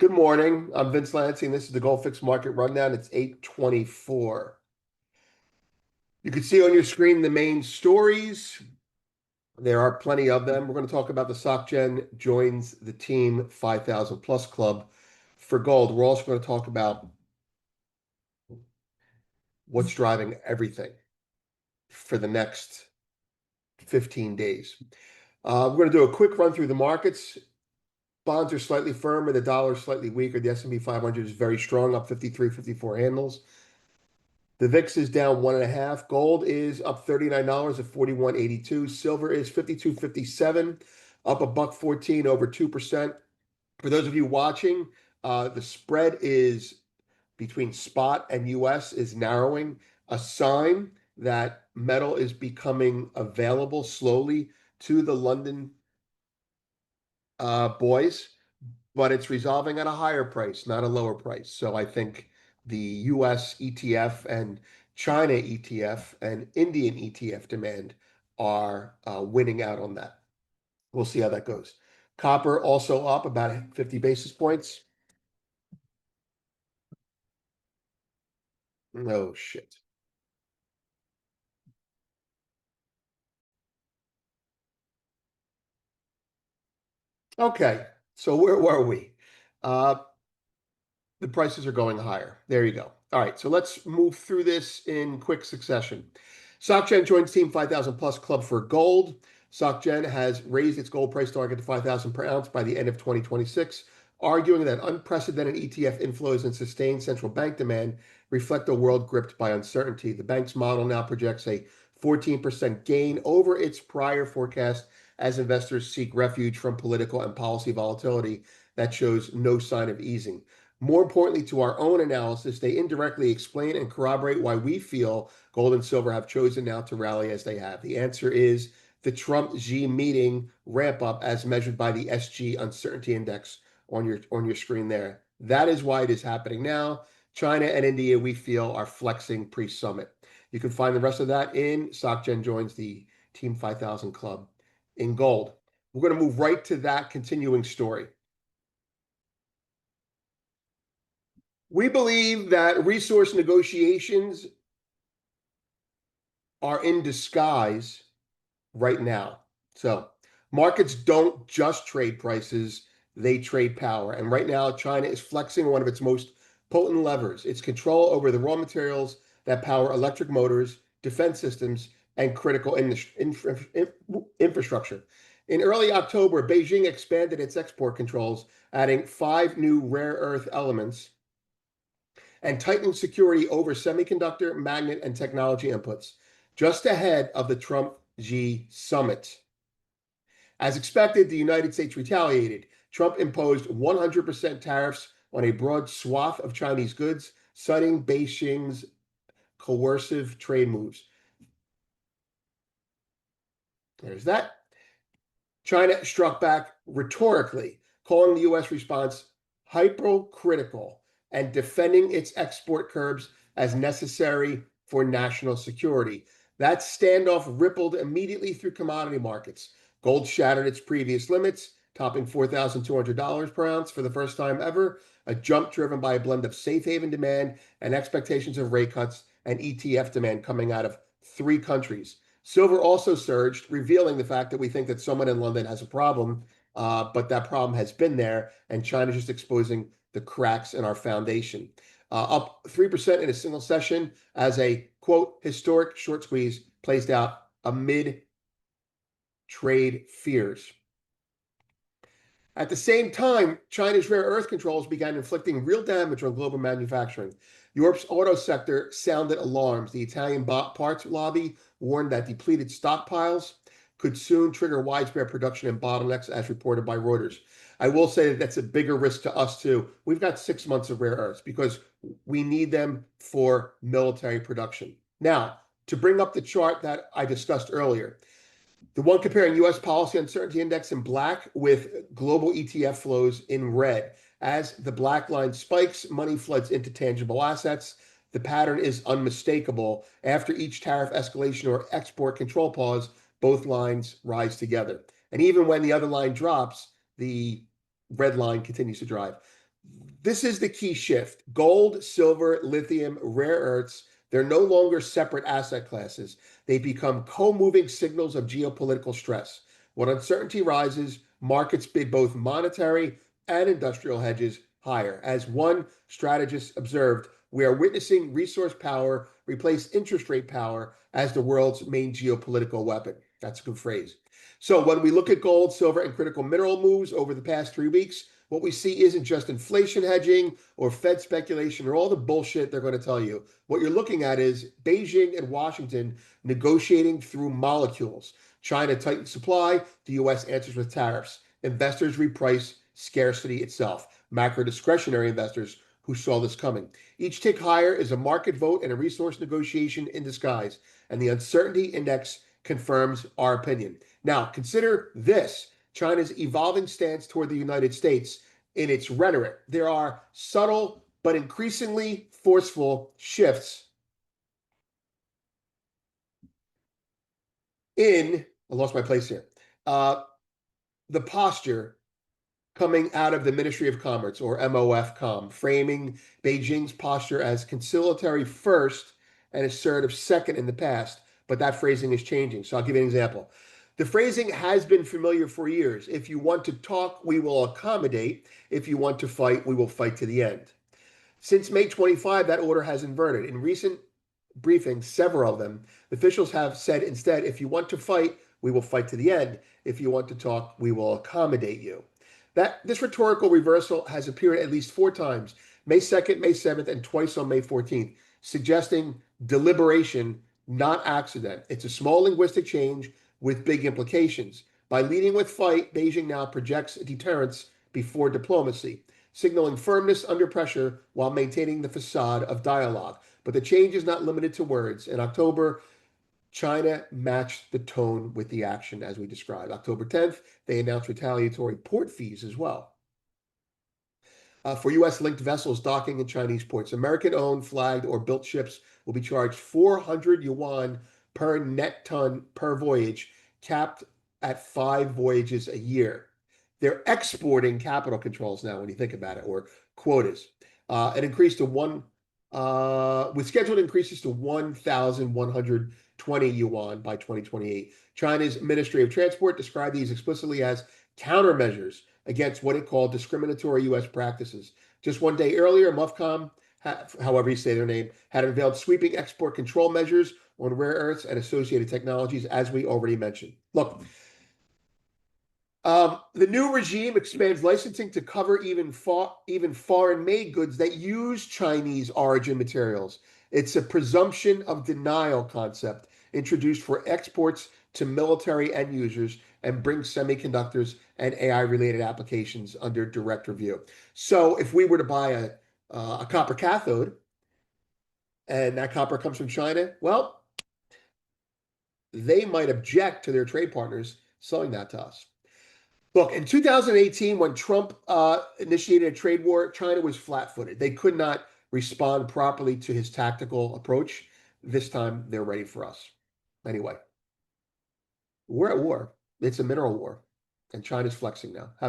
Good morning. I'm Vince Lansing. This is the Gold Fix Market Rundown. It's 8:24. You can see on your screen the main stories. There are plenty of them. We're going to talk about the SocGen joins the team 5,000 plus club for gold. We're also going to talk about what's driving everything for the next 15 days. We're going to do a quick run through the markets. Bonds are slightly firmer. The dollar is slightly weaker. The S&P 500 is very strong, up 53, 54 handles. The VIX is down 1.5. Gold is up $39 at 41.82. Silver is 52.57, up $1.14, over 2%. For those of you watching, the spread is between spot and US is narrowing, a sign that metal is becoming available slowly to the London boys, but it's resolving at a higher price, not a lower price. So I think the US ETF and China ETF and Indian ETF demand are winning out on that. We'll see how that goes. Copper also up about 50 basis points. Oh, shit. Okay, so where were we? Uh, the prices are going higher. There you go. All right, so let's move through this in quick succession. SocGen joins Team 5,000 plus club for gold. SocGen has raised its gold price target to 5,000 per ounce by the end of 2026, arguing that unprecedented ETF inflows and sustained central bank demand reflect a world gripped by uncertainty. The bank's model now projects a 14% gain over its prior forecast as investors seek refuge from political and policy volatility that shows no sign of easing. More importantly, to our own analysis, they indirectly explain and corroborate why we feel gold and silver have chosen now to rally as they have. The answer is the Trump-Xi meeting ramp up as measured by the SG uncertainty index on your screen there. That is why it is happening now. China and India, we feel, are flexing pre-summit. You can find the rest of that in SocGen joins the Team 5000 Club in gold. We're going to move right to that continuing story. We believe that resource negotiations are in disguise right now. So markets don't just trade prices, they trade power. And right now, China is flexing one of its most potent levers, its control over the raw materials that power electric motors, defense systems, and critical infrastructure. In early October, Beijing expanded its export controls, adding 5 new rare earth elements and tightening security over semiconductor, magnet, and technology inputs, just ahead of the Trump-Xi summit. As expected, the United States retaliated. Trump imposed 100% tariffs on a broad swath of Chinese goods, citing Beijing's coercive trade moves. There's that. China struck back rhetorically, calling the U.S. response hypocritical and defending its export curbs as necessary for national security. That standoff rippled immediately through commodity markets. Gold shattered its previous limits, topping $4,200 per ounce for the first time ever, a jump driven by a blend of safe haven demand and expectations of rate cuts and ETF demand coming out of 3 countries. Silver also surged, revealing the fact that we think that someone in London has a problem, but that problem has been there, and China's just exposing the cracks in our foundation. Up 3% in a single session as a, quote, historic short squeeze plays out amid trade fears. At the same time, China's rare earth controls began inflicting real damage on global manufacturing. Europe's auto sector sounded alarms. The Italian parts lobby warned that depleted stockpiles could soon trigger widespread production and bottlenecks, as reported by Reuters. I will say that that's a bigger risk to us too. We've got 6 months of rare earths because we need them for military production. Now, to bring up the chart that I discussed earlier, the one comparing U.S. policy uncertainty index in black with global ETF flows in red. As the black line spikes, money floods into tangible assets. The pattern is unmistakable. After each tariff escalation or export control pause, both lines rise together. And even when the other line drops, the red line continues to drive. This is the key shift. Gold, silver, lithium, rare earths, they're no longer separate asset classes. They become co-moving signals of geopolitical stress. When uncertainty rises, markets bid both monetary and industrial hedges higher. As one strategist observed, we are witnessing resource power replace interest rate power as the world's main geopolitical weapon. That's a good phrase. So when we look at gold, silver, and critical mineral moves over the past 3 weeks, what we see isn't just inflation hedging or Fed speculation or all the bullshit they're going to tell you. What you're looking at is Beijing and Washington negotiating through molecules. China tightens supply, the US answers with tariffs. Investors reprice scarcity itself. Macro discretionary investors who saw this coming. Each tick higher is a market vote and a resource negotiation in disguise, and the uncertainty index confirms our opinion. Now, consider this. China's evolving stance toward the United States in its rhetoric. There are subtle but increasingly forceful shifts I lost my place here, the posture coming out of the Ministry of Commerce, or MOFCOM, framing Beijing's posture as conciliatory first and assertive second in the past, but that phrasing is changing. So I'll give you an example. The phrasing has been familiar for years. If you want to talk, we will accommodate. If you want to fight, we will fight to the end. Since May 25, that order has inverted. In recent briefings, several of them, officials have said instead, if you want to fight, we will fight to the end. If you want to talk, we will accommodate you. This rhetorical reversal has appeared at least 4 times, May 2nd, May 7th, and twice on May 14th, suggesting deliberation, not accident. It's a small linguistic change with big implications. By leading with fight, Beijing now projects deterrence before diplomacy, signaling firmness under pressure while maintaining the facade of dialogue. But the change is not limited to words. In October, China matched the tone with the action, as we described. October 10th, they announced retaliatory port fees as well for U.S.-linked vessels docking in Chinese ports. American-owned, flagged, or built ships will be charged 400 yuan per net ton per voyage, capped at 5 voyages a year. They're exporting capital controls now, when you think about it, or quotas. It increased to with scheduled increases to 1,120 yuan by 2028. China's Ministry of Transport described these explicitly as countermeasures against what it called discriminatory U.S. practices. Just one day earlier, MOFCOM, however you say their name, had unveiled sweeping export control measures on rare earths and associated technologies, as we already mentioned. Look, the new regime expands licensing to cover even foreign-made goods that use Chinese origin materials. It's a presumption of denial concept introduced for exports to military end users and brings semiconductors and AI-related applications under direct review. So if we were to buy a copper cathode and that copper comes from China, well, they might object to their trade partners selling that to us. Look, in 2018, when Trump initiated a trade war, China was flat-footed. They could not respond properly to his tactical approach. This time, they're ready for us. Anyway, we're at war. It's a mineral war, and China's flexing now. Have a